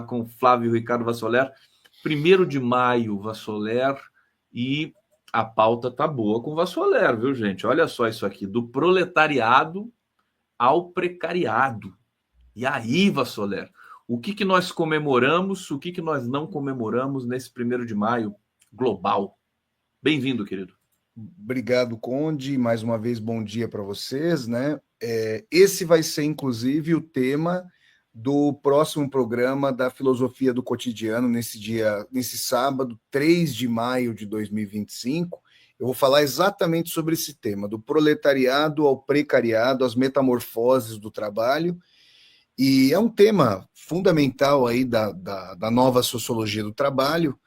com Flávio Ricardo Vassoler. 1º de maio, Vassoler, e a pauta tá boa com Vassoler, viu, gente? Olha só isso aqui, do proletariado ao precariado. E aí, Vassoler, o que nós comemoramos, o que nós não comemoramos nesse 1º de maio global? Bem-vindo, querido. Obrigado, Conde. Mais uma vez, bom dia para vocês, né? Esse vai ser, inclusive, o tema do próximo programa da Filosofia do Cotidiano, nesse sábado, 3 de maio de 2025. Eu vou falar exatamente sobre esse tema, do proletariado ao precariado, as metamorfoses do trabalho. E é um tema fundamental aí da nova sociologia do trabalho,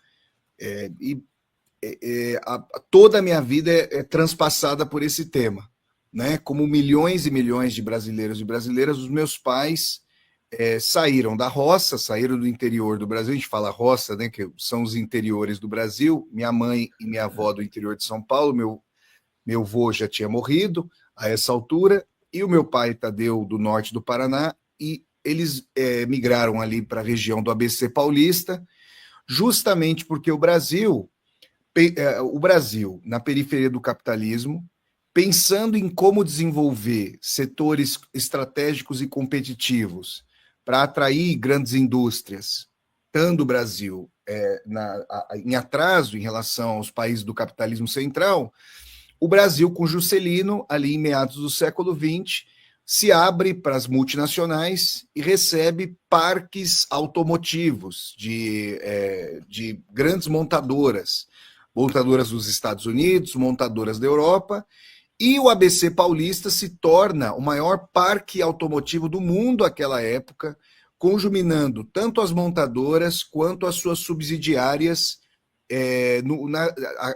toda a minha vida é transpassada por esse tema, né? Como milhões e milhões de brasileiros e brasileiras, os meus pais saíram da roça, saíram do interior do Brasil. A gente fala roça, né? Que são os interiores do Brasil. Minha mãe e minha avó do interior de São Paulo. Meu avô já tinha morrido a essa altura, e o meu pai, Tadeu, do norte do Paraná, e eles migraram ali para a região do ABC Paulista, justamente porque o Brasil, na periferia do capitalismo, pensando em como desenvolver setores estratégicos e competitivos para atrair grandes indústrias, estando o Brasil em atraso em relação aos países do capitalismo central, o Brasil, com Juscelino, ali em meados do século XX, se abre para as multinacionais e recebe parques automotivos de grandes montadoras dos Estados Unidos, montadoras da Europa, e o ABC Paulista se torna o maior parque automotivo do mundo naquela época, conjuminando tanto as montadoras quanto as suas subsidiárias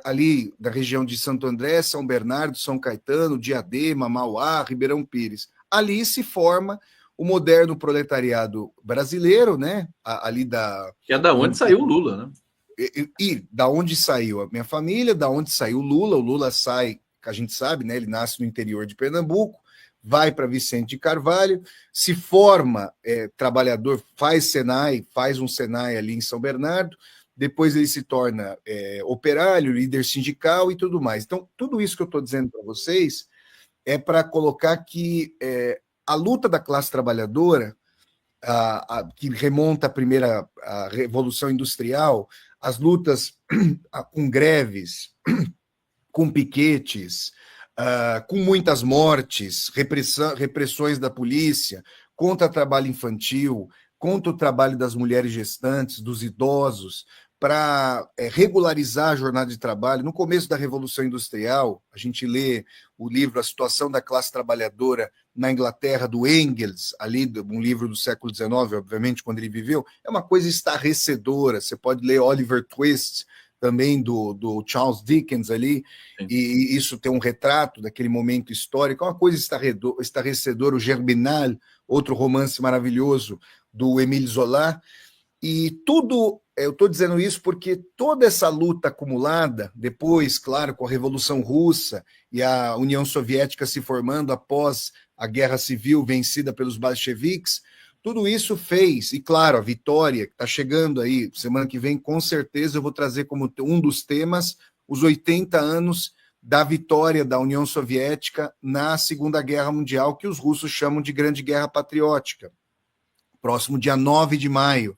ali da região de Santo André, São Bernardo, São Caetano, Diadema, Mauá, Ribeirão Pires. Ali se forma o moderno proletariado brasileiro, né? Que é da onde saiu o Lula, né? E da onde saiu a minha família, da onde saiu o Lula sai, que a gente sabe, né? Ele nasce no interior de Pernambuco, vai para Vicente de Carvalho, se forma trabalhador, faz um Senai ali em São Bernardo, depois ele se torna operário, líder sindical e tudo mais. Então, tudo isso que eu estou dizendo para vocês é para colocar que a luta da classe trabalhadora, que remonta à Revolução Industrial, as lutas com greves, com piquetes, com muitas mortes, repressões da polícia, contra o trabalho infantil, contra o trabalho das mulheres gestantes, dos idosos, para regularizar a jornada de trabalho. No começo da Revolução Industrial, a gente lê o livro A Situação da Classe Trabalhadora na Inglaterra, do Engels, ali, um livro do século XIX, obviamente, quando ele viveu, é uma coisa estarrecedora. Você pode ler Oliver Twist, também do Charles Dickens ali, e isso tem um retrato daquele momento histórico, é uma coisa estarrecedora. O Germinal, outro romance maravilhoso do Émile Zola, e tudo, eu estou dizendo isso porque toda essa luta acumulada, depois, claro, com a Revolução Russa e a União Soviética se formando após a Guerra Civil vencida pelos bolcheviques, tudo isso fez, e claro, a vitória que está chegando aí, semana que vem, com certeza eu vou trazer como um dos temas os 80 anos da vitória da União Soviética na Segunda Guerra Mundial, que os russos chamam de Grande Guerra Patriótica. Próximo dia 9 de maio,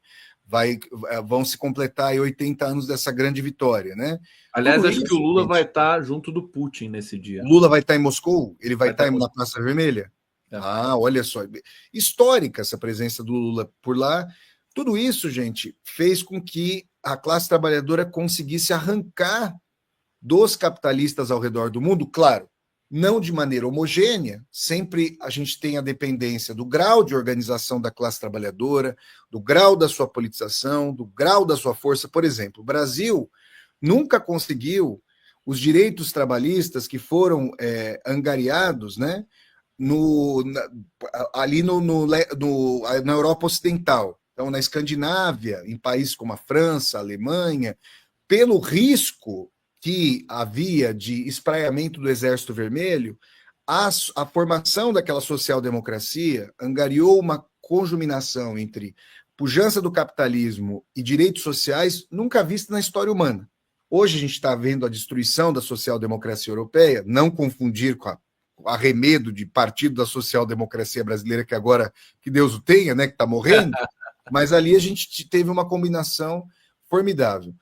vão se completar aí 80 anos dessa grande vitória, né? Aliás, acho que o Lula vai estar junto do Putin nesse dia. Lula vai estar em Moscou? Ele vai estar na Praça Vermelha? Olha só. Histórica essa presença do Lula por lá. Tudo isso, gente, fez com que a classe trabalhadora conseguisse arrancar dos capitalistas ao redor do mundo, claro, não de maneira homogênea, sempre a gente tem a dependência do grau de organização da classe trabalhadora, do grau da sua politização, do grau da sua força. Por exemplo, o Brasil nunca conseguiu os direitos trabalhistas que foram angariados, né, ali na Europa Ocidental. Então, na Escandinávia, em países como a França, a Alemanha, pelo risco que havia de espraiamento do Exército Vermelho, a formação daquela social-democracia angariou uma conjuminação entre pujança do capitalismo e direitos sociais nunca vista na história humana. Hoje a gente está vendo a destruição da social-democracia europeia, não confundir com o arremedo de partido da social-democracia brasileira, que agora, que Deus o tenha, né, que está morrendo, mas ali a gente teve uma combinação formidável.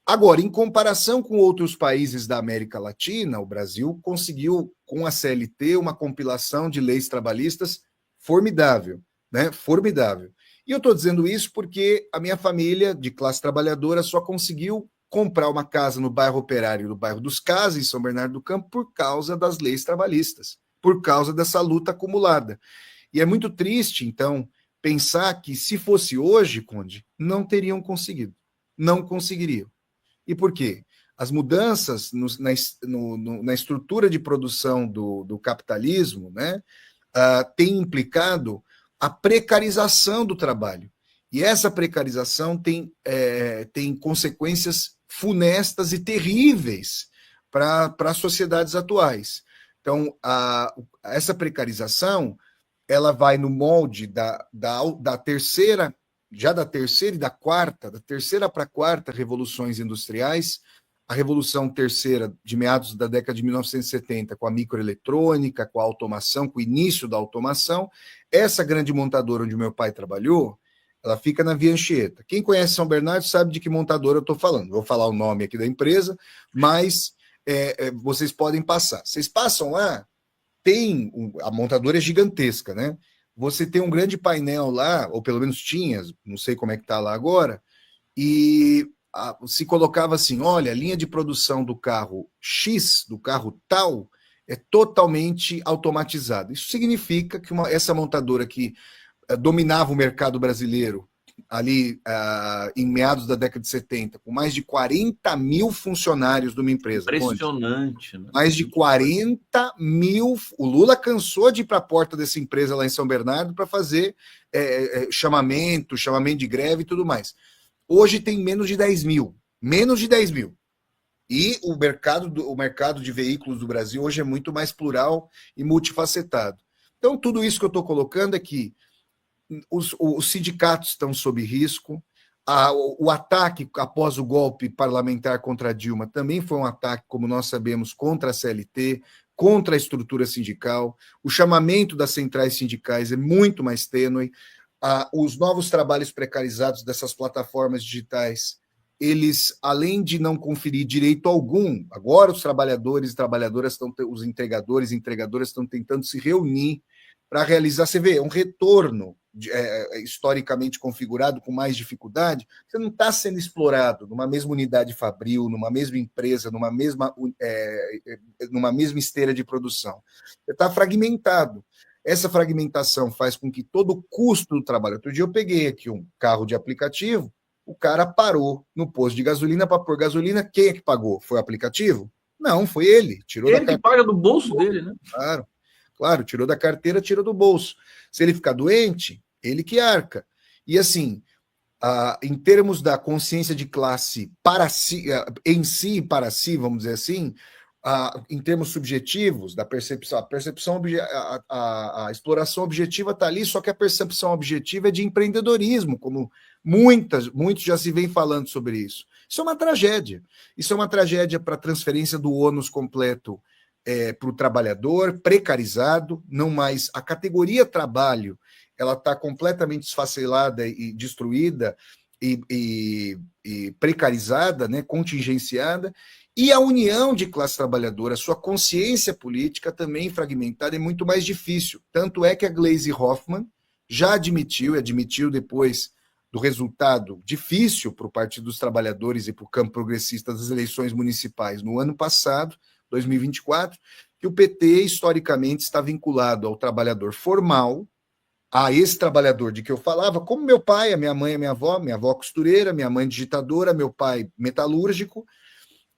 Agora, em comparação com outros países da América Latina, o Brasil conseguiu, com a CLT, uma compilação de leis trabalhistas formidável, né? Formidável. E eu estou dizendo isso porque a minha família, de classe trabalhadora, só conseguiu comprar uma casa no bairro Operário, no bairro dos Casas, em São Bernardo do Campo, por causa das leis trabalhistas, por causa dessa luta acumulada. E é muito triste, então, pensar que se fosse hoje, Conde, não teriam conseguido. Não conseguiriam. E por quê? As mudanças na estrutura de produção do capitalismo, né, têm implicado a precarização do trabalho. E essa precarização tem consequências funestas e terríveis para as sociedades atuais. Então, essa precarização ela vai no molde da terceira, já da terceira e da terceira para a quarta revoluções industriais, a Revolução Terceira de meados da década de 1970, com a microeletrônica, com a automação, com o início da automação. Essa grande montadora onde meu pai trabalhou, ela fica na Via Anchieta. Quem conhece São Bernardo sabe de que montadora eu estou falando. Vou falar o nome aqui da empresa, mas vocês podem passar. Vocês passam lá, a montadora é gigantesca, né? Você tem um grande painel lá, ou pelo menos tinha, não sei como é que está lá agora, e se colocava assim, olha, a linha de produção do carro X, do carro tal, é totalmente automatizada. Isso significa que essa montadora que dominava o mercado brasileiro ali em meados da década de 70, com mais de 40 mil funcionários de uma empresa. Impressionante, né? Mais de 40 mil. O Lula cansou de ir para a porta dessa empresa lá em São Bernardo para fazer chamamento de greve e tudo mais. Hoje tem menos de 10 mil. Menos de 10 mil. E o mercado de veículos do Brasil hoje é muito mais plural e multifacetado. Então, tudo isso que eu estou colocando é que os sindicatos estão sob risco, o ataque após o golpe parlamentar contra a Dilma também foi um ataque, como nós sabemos, contra a CLT, contra a estrutura sindical, o chamamento das centrais sindicais é muito mais tênue, os novos trabalhos precarizados dessas plataformas digitais, eles, além de não conferir direito algum, agora os trabalhadores e trabalhadoras, os entregadores e entregadoras estão tentando se reunir para realizar, você vê, um retorno historicamente configurado com mais dificuldade, você não está sendo explorado numa mesma unidade fabril, numa mesma empresa, numa mesma esteira de produção. Você está fragmentado. Essa fragmentação faz com que todo o custo do trabalho... Outro dia eu peguei aqui um carro de aplicativo, o cara parou no posto de gasolina para pôr gasolina, quem é que pagou? Foi o aplicativo? Não, foi ele. Ele que paga do bolso dele, né? Claro, tirou da carteira, tirou do bolso. Se ele ficar doente, ele que arca. E assim, em termos da consciência de classe para si, em si e para si, vamos dizer assim, em termos subjetivos, da percepção, a exploração objetiva está ali, só que a percepção objetiva é de empreendedorismo, como muitos já se vem falando sobre isso. Isso é uma tragédia. Isso é uma tragédia para a transferência do ônus completo para o trabalhador, precarizado, não mais. A categoria trabalho ela está completamente desfacelada e destruída e precarizada, né, contingenciada, e a união de classe trabalhadora, sua consciência política também fragmentada é muito mais difícil. Tanto é que a Gleisi Hoffmann já admitiu depois do resultado difícil para o Partido dos Trabalhadores e para o campo progressista das eleições municipais no ano passado, 2024, que o PT historicamente está vinculado ao trabalhador formal, a esse trabalhador de que eu falava, como meu pai, a minha mãe, a minha avó costureira, minha mãe digitadora, meu pai metalúrgico,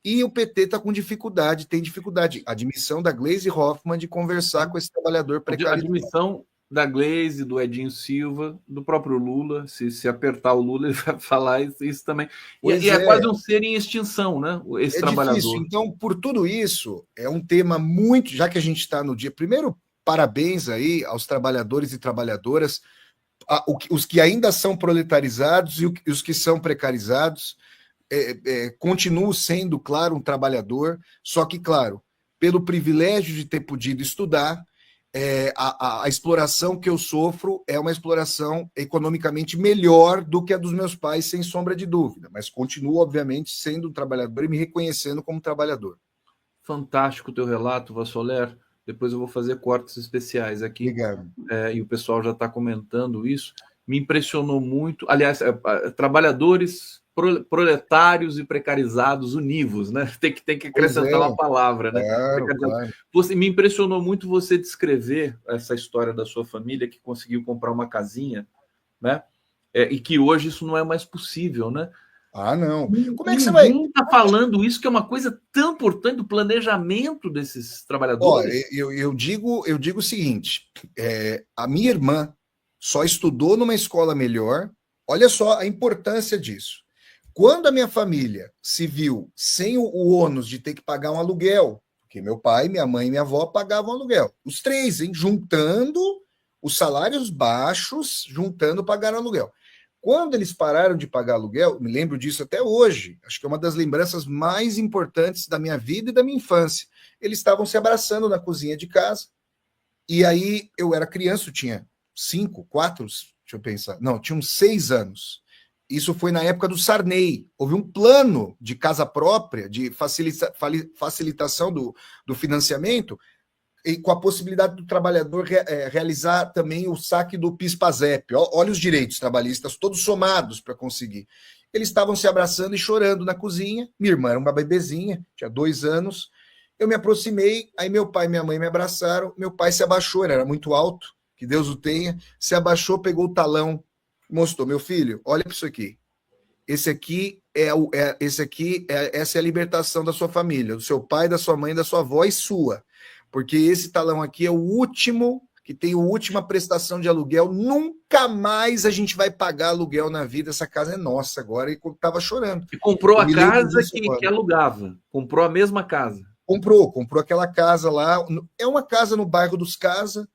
e o PT está com dificuldade, tem dificuldade. A admissão da Gleisi Hoffmann de conversar com esse trabalhador precarizado. A admissão da Gleisi, do Edinho Silva, do próprio Lula, se apertar o Lula, ele vai falar isso também. E é quase um ser em extinção, né? Esse trabalhador. Difícil. Então, por tudo isso, é um tema muito, já que a gente está no dia. Primeiro, parabéns aí aos trabalhadores e trabalhadoras. os que ainda são proletarizados e os que são precarizados, continuo sendo, claro, um trabalhador, só que, claro, pelo privilégio de ter podido estudar, a exploração que eu sofro é uma exploração economicamente melhor do que a dos meus pais, sem sombra de dúvida, mas continuo, obviamente, sendo um trabalhador e me reconhecendo como trabalhador. Fantástico o teu relato, Vassoler. Depois eu vou fazer cortes especiais aqui. Obrigado. E o pessoal já está comentando isso. Me impressionou muito. Aliás, trabalhadores proletários e precarizados univos, né? Tem que acrescentar uma palavra, né? Claro. Me impressionou muito você descrever essa história da sua família que conseguiu comprar uma casinha, né? E que hoje isso não é mais possível, né? Ah, não. Como é que você vai? Ninguém está falando isso, que é uma coisa tão importante do planejamento desses trabalhadores. Eu digo o seguinte: a minha irmã só estudou numa escola melhor. Olha só a importância disso. Quando a minha família se viu sem o ônus de ter que pagar um aluguel, porque meu pai, minha mãe e minha avó pagavam aluguel, os três, hein, juntando os salários baixos, juntando pagaram aluguel. Quando eles pararam de pagar aluguel, me lembro disso até hoje, acho que é uma das lembranças mais importantes da minha vida e da minha infância. Eles estavam se abraçando na cozinha de casa, e aí eu era criança, eu tinha 5, 4, deixa eu pensar, não, tinha uns 6 anos. Isso foi na época do Sarney. Houve um plano de casa própria, de facilitação do financiamento, e com a possibilidade do trabalhador realizar também o saque do PIS/PASEP. Olha os direitos trabalhistas, todos somados para conseguir. Eles estavam se abraçando e chorando na cozinha. Minha irmã era uma bebezinha, tinha 2 anos. Eu me aproximei, aí meu pai e minha mãe me abraçaram. Meu pai se abaixou, ele era muito alto, que Deus o tenha. Se abaixou, pegou o talão, mostrou: meu filho, olha para isso aqui. Essa é a libertação da sua família, do seu pai, da sua mãe, da sua avó e sua. Porque esse talão aqui é o último, que tem a última prestação de aluguel. Nunca mais a gente vai pagar aluguel na vida. Essa casa é nossa agora. E estava chorando. E comprou a casa que alugava. Comprou a mesma casa. Comprou aquela casa lá. É uma casa no bairro dos Casa.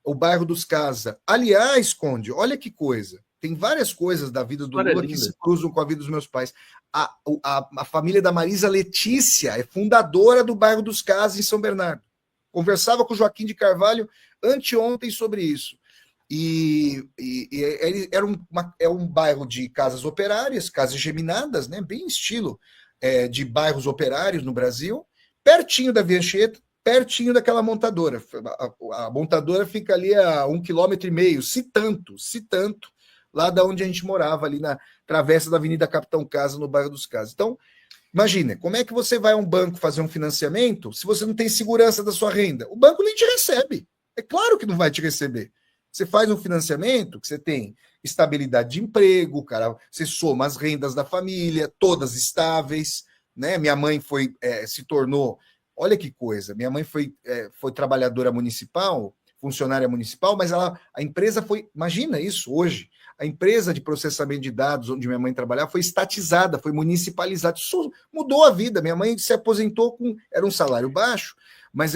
O bairro dos Casa. Aliás, Conde, olha que coisa. Tem várias coisas da vida do Lula que se cruzam com a vida dos meus pais. A família da Marisa Letícia é fundadora do bairro dos Casas, em São Bernardo. Conversava com o Joaquim de Carvalho anteontem sobre isso. É um bairro de casas operárias, casas geminadas, né? Bem estilo de bairros operários no Brasil, pertinho da Via Anchieta, pertinho daquela montadora. A montadora fica ali a 1,5 km, se tanto, lá da onde a gente morava, ali na travessa da Avenida Capitão Casa, no bairro dos Casas. Então, imagina, como é que você vai a um banco fazer um financiamento se você não tem segurança da sua renda? O banco nem te recebe. É claro que não vai te receber. Você faz um financiamento que você tem estabilidade de emprego, cara, você soma as rendas da família, todas estáveis, né? Minha mãe se tornou, olha que coisa, minha mãe foi trabalhadora municipal, funcionária municipal, mas a empresa foi, imagina isso hoje, a empresa de processamento de dados onde minha mãe trabalhava foi estatizada, foi municipalizada. Isso mudou a vida. Minha mãe se aposentou era um salário baixo, mas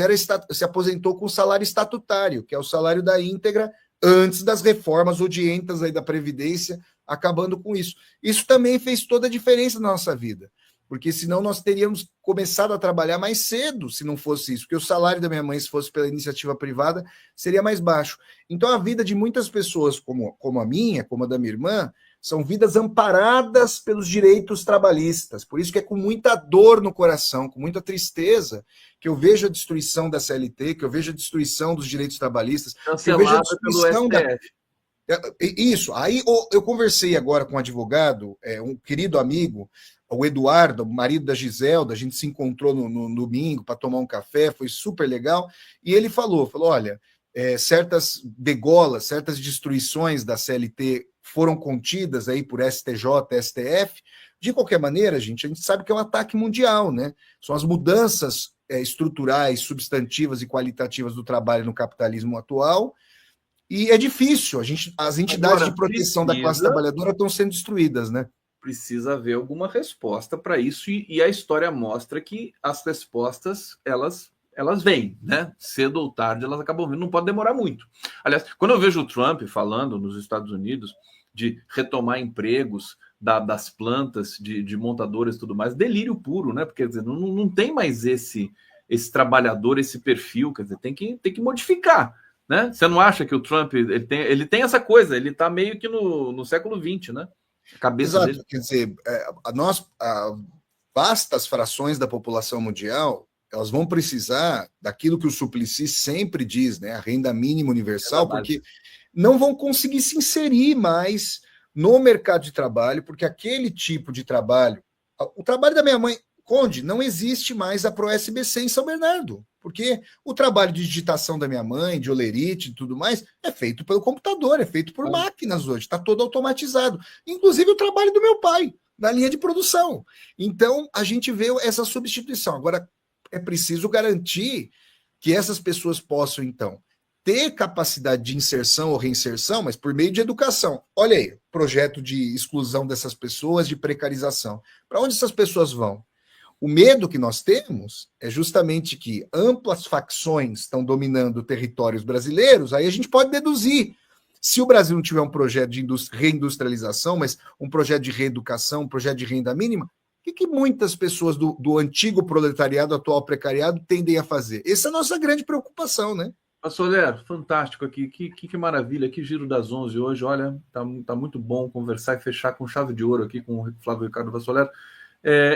se aposentou com salário estatutário, que é o salário da íntegra, antes das reformas odientas aí da Previdência, acabando com isso. Isso também fez toda a diferença na nossa vida, porque senão nós teríamos começado a trabalhar mais cedo se não fosse isso, porque o salário da minha mãe, se fosse pela iniciativa privada, seria mais baixo. Então a vida de muitas pessoas, como a minha, como a da minha irmã, são vidas amparadas pelos direitos trabalhistas. Por isso que é com muita dor no coração, com muita tristeza, que eu vejo a destruição da CLT, que eu vejo a destruição dos direitos trabalhistas, que eu vejo a destruição Isso. Aí eu conversei agora com um advogado, um querido amigo, o Eduardo, o marido da Giselda, a gente se encontrou no domingo para tomar um café, foi super legal, e ele falou, olha, certas degolas, certas destruições da CLT foram contidas aí por STJ, STF. De qualquer maneira, a gente sabe que é um ataque mundial, né? São as mudanças estruturais, substantivas e qualitativas do trabalho no capitalismo atual, e é difícil, as entidades de proteção da classe trabalhadora estão sendo destruídas, né? Precisa haver alguma resposta para isso, e a história mostra que as respostas, elas elas vêm, né? Cedo ou tarde elas acabam vindo, não pode demorar muito. Aliás, quando eu vejo o Trump falando nos Estados Unidos de retomar empregos das plantas de montadoras e tudo mais, delírio puro, né? Porque quer dizer, não tem mais esse trabalhador, esse perfil, quer dizer, tem que modificar, né? Você não acha que o Trump ele tem essa coisa, ele está meio que no século XX, né? A cabeça Exato, dele. quer dizer, vastas frações da população mundial, elas vão precisar daquilo que o Suplicy sempre diz, né, a renda mínima Renda universal, porque básica. não vão conseguir se inserir mais no mercado de trabalho, porque aquele tipo de trabalho, o trabalho da minha mãe, Conde, não existe mais a ProSBC em São Bernardo, porque o trabalho de digitação da minha mãe, de olerite e tudo mais, é feito pelo computador, é feito por máquinas hoje, está todo automatizado. Inclusive o trabalho do meu pai, na linha de produção. Então, a gente vê essa substituição. Agora, é preciso garantir que essas pessoas possam, então, ter capacidade de inserção ou reinserção, mas por meio de educação. Olha aí, projeto de exclusão dessas pessoas, de precarização. Para onde essas pessoas vão? O medo que nós temos é justamente que amplas facções estão dominando territórios brasileiros, aí a gente pode deduzir. Se o Brasil não tiver um projeto de reindustrialização, mas um projeto de reeducação, um projeto de renda mínima, o que muitas pessoas do antigo proletariado, atual precariado, tendem a fazer? Essa é a nossa grande preocupação, né? Soler, fantástico aqui, que maravilha, que giro das 11 hoje, olha, tá muito bom conversar e fechar com chave de ouro aqui com o Flávio Ricardo Vassoler.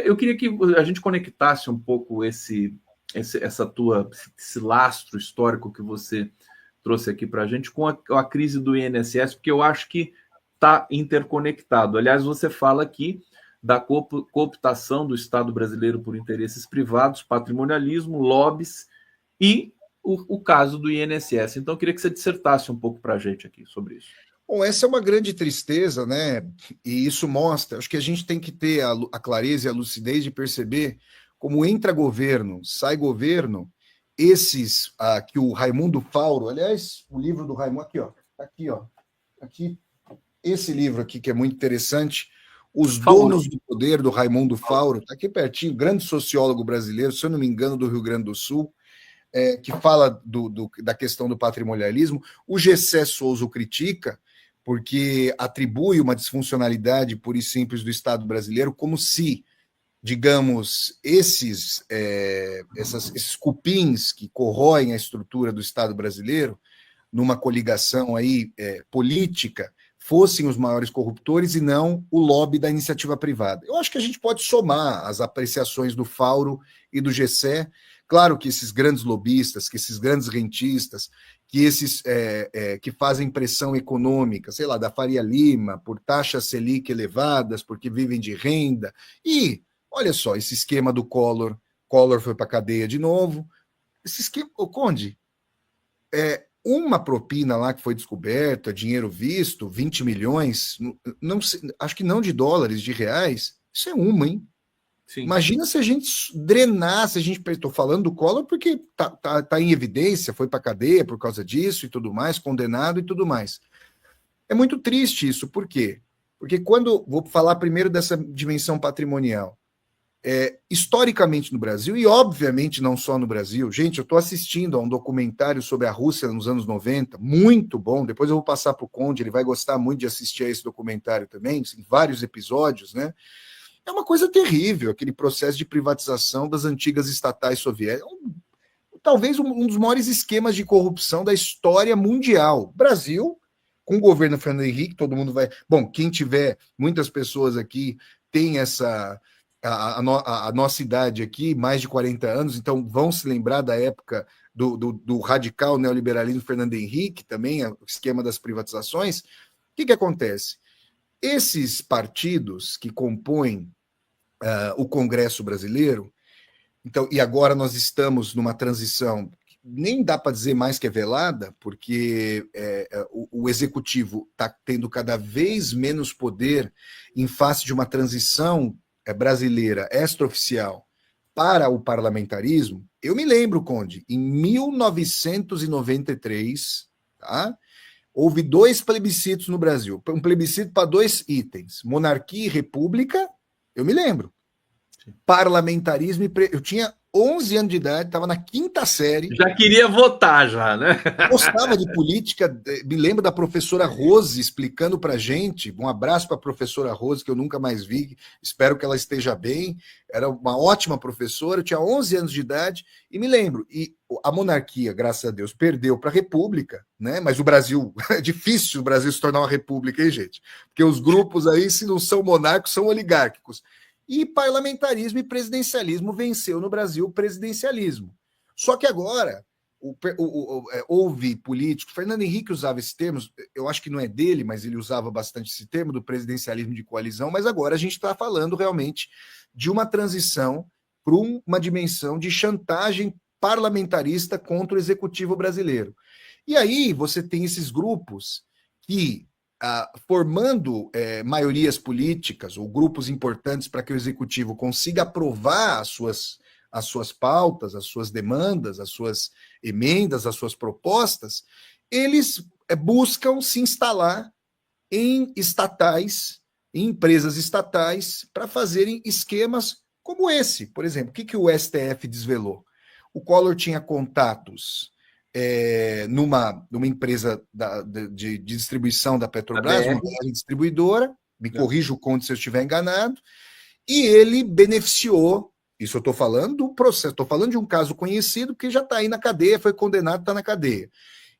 Eu queria que a gente conectasse um pouco esse lastro histórico que você trouxe aqui para a gente com a crise do INSS, porque eu acho que está interconectado. Aliás, você fala aqui da cooptação do Estado brasileiro por interesses privados, patrimonialismo, lobbies e o caso do INSS. Então, eu queria que você dissertasse um pouco para a gente aqui sobre isso. Bom, essa é uma grande tristeza, né? E isso mostra, acho que a gente tem que ter a clareza e a lucidez de perceber como entra governo, sai governo, esses que o Raimundo Fauro, aliás, o livro do Raimundo, aqui, esse livro aqui que é muito interessante, Os Donos do Poder, do Raimundo Fauro, está aqui pertinho, grande sociólogo brasileiro, se eu não me engano, do Rio Grande do Sul, que fala da questão do patrimonialismo. O Gessé Souza o critica, porque atribui uma disfuncionalidade pura e simples do Estado brasileiro, como se, digamos, esses cupins que corroem a estrutura do Estado brasileiro, numa coligação aí política, fossem os maiores corruptores e não o lobby da iniciativa privada. Eu acho que a gente pode somar as apreciações do Fauro e do Gessé. Claro que esses grandes lobistas, que esses grandes rentistas, que esses que fazem pressão econômica, sei lá, da Faria Lima, por taxas Selic elevadas, porque vivem de renda. E, olha só, esse esquema do Collor foi para a cadeia de novo. Esse esquema, Conde, uma propina lá que foi descoberta, dinheiro visto, 20 milhões, não, acho que não de dólares, de reais, isso é uma, hein? Sim. Imagina se a gente drenasse, estou falando do Collor porque tá em evidência, foi para a cadeia por causa disso e tudo mais, condenado e tudo mais. É muito triste isso, por quê? Porque vou falar primeiro dessa dimensão patrimonial, historicamente no Brasil, e obviamente não só no Brasil, gente, eu estou assistindo a um documentário sobre a Rússia nos anos 90, muito bom, depois eu vou passar para o Conde, ele vai gostar muito de assistir a esse documentário também, em vários episódios, né? É uma coisa terrível, aquele processo de privatização das antigas estatais soviéticas. Talvez um dos maiores esquemas de corrupção da história mundial. Brasil, com o governo Fernando Henrique, todo mundo vai... Bom, quem tiver, muitas pessoas aqui têm essa... A nossa idade aqui, mais de 40 anos, então vão se lembrar da época do radical neoliberalismo Fernando Henrique, também, o esquema das privatizações. O que acontece? Esses partidos que compõem o Congresso brasileiro, então, e agora nós estamos numa transição, nem dá para dizer mais que é velada, porque o executivo está tendo cada vez menos poder em face de uma transição brasileira extraoficial para o parlamentarismo. Eu me lembro, Conde, em 1993, tá? Houve 2 plebiscitos no Brasil, um plebiscito para 2 itens, monarquia e república, eu me lembro. Parlamentarismo, eu tinha 11 anos de idade, estava na quinta série. Já queria votar, já, né? Gostava de política. Me lembro da professora Rose explicando para gente. Um abraço para a professora Rose, que eu nunca mais vi. Espero que ela esteja bem. Era uma ótima professora. Eu tinha 11 anos de idade e me lembro. E a monarquia, graças a Deus, perdeu para a república, né? Mas o Brasil, é difícil o Brasil se tornar uma república, hein, gente? Porque os grupos aí, se não são monárquicos, são oligárquicos. E parlamentarismo e presidencialismo venceu no Brasil o presidencialismo. Só que agora houve políticos, Fernando Henrique usava esse termo, eu acho que não é dele, mas ele usava bastante esse termo do presidencialismo de coalizão, mas agora a gente está falando realmente de uma transição para uma dimensão de chantagem parlamentarista contra o executivo brasileiro. E aí você tem esses grupos que formando maiorias políticas ou grupos importantes para que o executivo consiga aprovar as suas pautas, as suas demandas, as suas emendas, as suas propostas, eles buscam se instalar em estatais, em empresas estatais, para fazerem esquemas como esse. Por exemplo, o que o STF desvelou? O Collor tinha contatos numa empresa de distribuição da Petrobras, uma distribuidora, me corrija o Conde se eu estiver enganado, e ele beneficiou, isso eu estou falando do processo, estou falando de um caso conhecido que já está aí na cadeia, foi condenado, está na cadeia.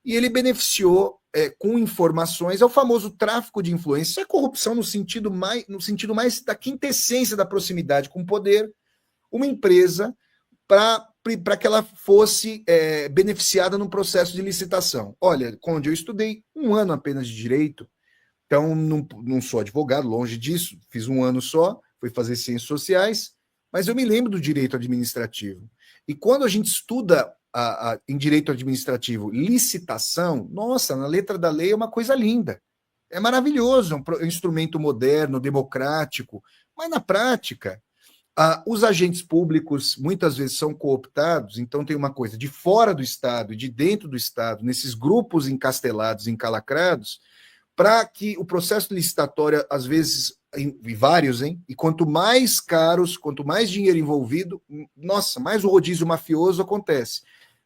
E ele beneficiou com informações, é o famoso tráfico de influência, é corrupção no sentido mais da quintessência da proximidade com o poder, uma empresa para que ela fosse beneficiada no processo de licitação. Olha, Conde, eu estudei 1 ano apenas de direito, então não sou advogado, longe disso, fiz 1 ano só, fui fazer ciências sociais, mas eu me lembro do direito administrativo. E quando a gente estuda em direito administrativo licitação, nossa, na letra da lei é uma coisa linda. É maravilhoso, é um instrumento moderno, democrático, mas na prática, os agentes públicos muitas vezes são cooptados, então tem uma coisa de fora do Estado e de dentro do Estado, nesses grupos encastelados, encalacrados, para que o processo licitatório, às vezes, e vários, hein? E quanto mais caros, quanto mais dinheiro envolvido, nossa, mais o rodízio mafioso acontece.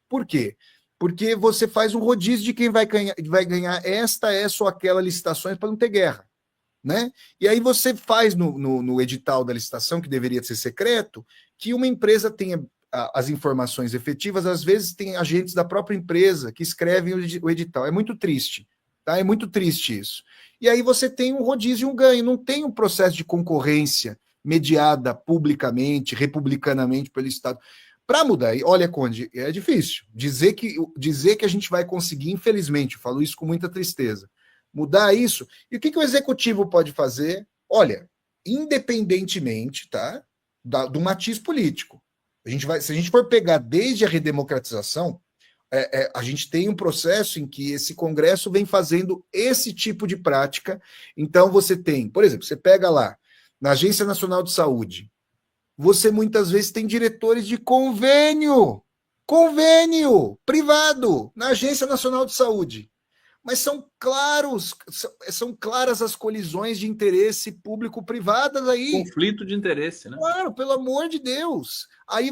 Por quê? Porque você faz um rodízio de quem vai ganhar esta ou aquela licitações para não ter guerra. Né? E aí você faz no edital da licitação, que deveria ser secreto, que uma empresa tenha as informações efetivas, às vezes tem agentes da própria empresa que escrevem o edital. É muito triste, tá? É muito triste isso. E aí você tem um rodízio e um ganho, não tem um processo de concorrência mediada publicamente, republicanamente pelo Estado. Para mudar, olha, Conde, é difícil. Dizer que a gente vai conseguir, infelizmente, eu falo isso com muita tristeza, mudar isso. E o que o executivo pode fazer? Olha, independentemente, tá, do matiz político. Se a gente for pegar desde a redemocratização, a gente tem um processo em que esse Congresso vem fazendo esse tipo de prática. Então você tem, por exemplo, você pega lá na Agência Nacional de Saúde, você muitas vezes tem diretores de convênio privado na Agência Nacional de Saúde. Mas são claras as colisões de interesse público-privadas aí. Conflito de interesse, né? Claro, pelo amor de Deus. Aí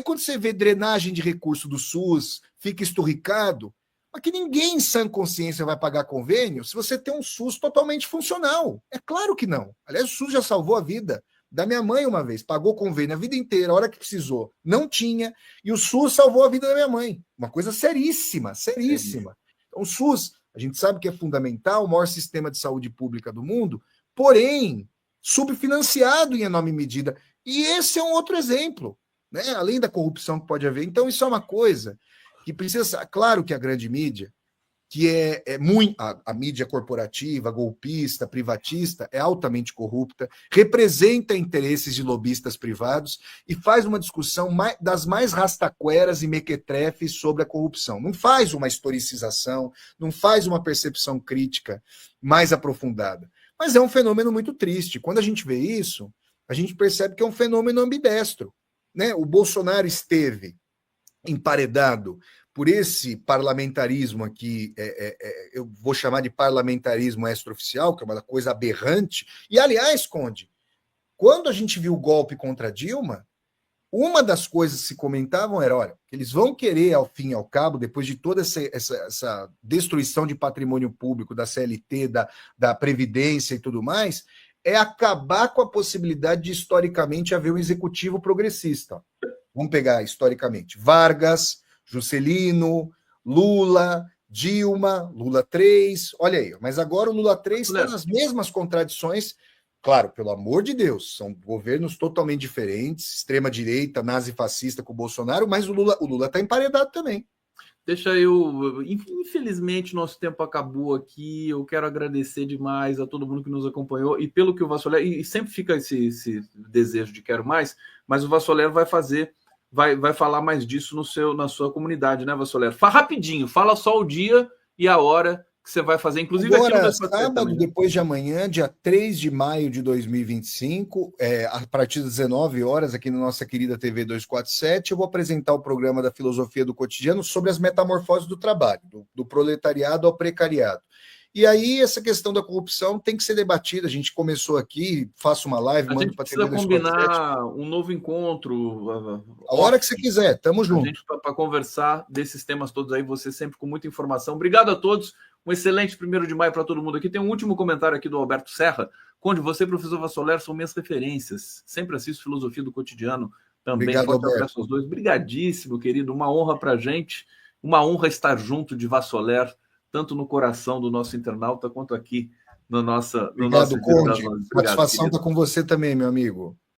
quando você vê drenagem de recurso do SUS, fica esturricado, mas que ninguém em sã consciência vai pagar convênio se você tem um SUS totalmente funcional. É claro que não. Aliás, o SUS já salvou a vida da minha mãe uma vez, pagou convênio a vida inteira, a hora que precisou, não tinha, e o SUS salvou a vida da minha mãe. Uma coisa seríssima. Então, o SUS, a gente sabe que é fundamental, o maior sistema de saúde pública do mundo, porém, subfinanciado em enorme medida. E esse é um outro exemplo, né? Além da corrupção que pode haver. Então, isso é uma coisa que precisa. Claro que a grande mídia, que é muito. A mídia corporativa, golpista, privatista, é altamente corrupta, representa interesses de lobistas privados e faz uma discussão das mais rastaqueras e mequetrefes sobre a corrupção. Não faz uma historicização, não faz uma percepção crítica mais aprofundada. Mas é um fenômeno muito triste. Quando a gente vê isso, a gente percebe que é um fenômeno ambidestro, né? O Bolsonaro esteve emparedado por esse parlamentarismo aqui, eu vou chamar de parlamentarismo extraoficial, que é uma coisa aberrante. E, aliás, Conde, quando a gente viu o golpe contra Dilma, Uma das coisas que se comentavam era, olha, eles vão querer, ao fim e ao cabo, depois de toda essa destruição de patrimônio público, da CLT, da Previdência e tudo mais, é acabar com a possibilidade de, historicamente, haver um executivo progressista. Vamos pegar, historicamente, Vargas, Juscelino, Lula, Dilma, Lula 3, olha aí, mas agora o Lula 3 está nas mesmas contradições. Claro, pelo amor de Deus, são governos totalmente diferentes, extrema-direita, nazi-fascista com o Bolsonaro, mas o Lula está emparedado também. Deixa eu. Infelizmente, nosso tempo acabou aqui. Eu quero agradecer demais a todo mundo que nos acompanhou. E pelo que o Vassoler. E sempre fica esse desejo de quero mais, mas o Vassoler vai fazer, vai falar mais disso na sua comunidade, né, Vassoler? Rapidinho, fala só o dia e a hora que você vai fazer, inclusive agora, aqui no sábado, também, né? Depois de amanhã, dia 3 de maio de 2025, a partir das 19 horas, aqui na nossa querida TV 247, eu vou apresentar o programa da Filosofia do Cotidiano sobre as metamorfoses do trabalho, do proletariado ao precariado. E aí, essa questão da corrupção tem que ser debatida. A gente começou aqui, faço uma live, mando para a TV 247. Combinar um novo encontro. A hora que você quiser, tamo junto. Para conversar desses temas todos aí, você sempre com muita informação. Obrigado a todos. Um excelente 1º de maio para todo mundo aqui. Tem um último comentário aqui do Alberto Serra. Conde, você e o professor Vassoler são minhas referências. Sempre assisto Filosofia do Cotidiano também. Obrigado, Forte abraço aos dois. Obrigadíssimo, querido. Uma honra para a gente. Uma honra estar junto de Vassoler, tanto no coração do nosso internauta, quanto aqui no nosso... Obrigado, Conde. Satisfação está com você também, meu amigo.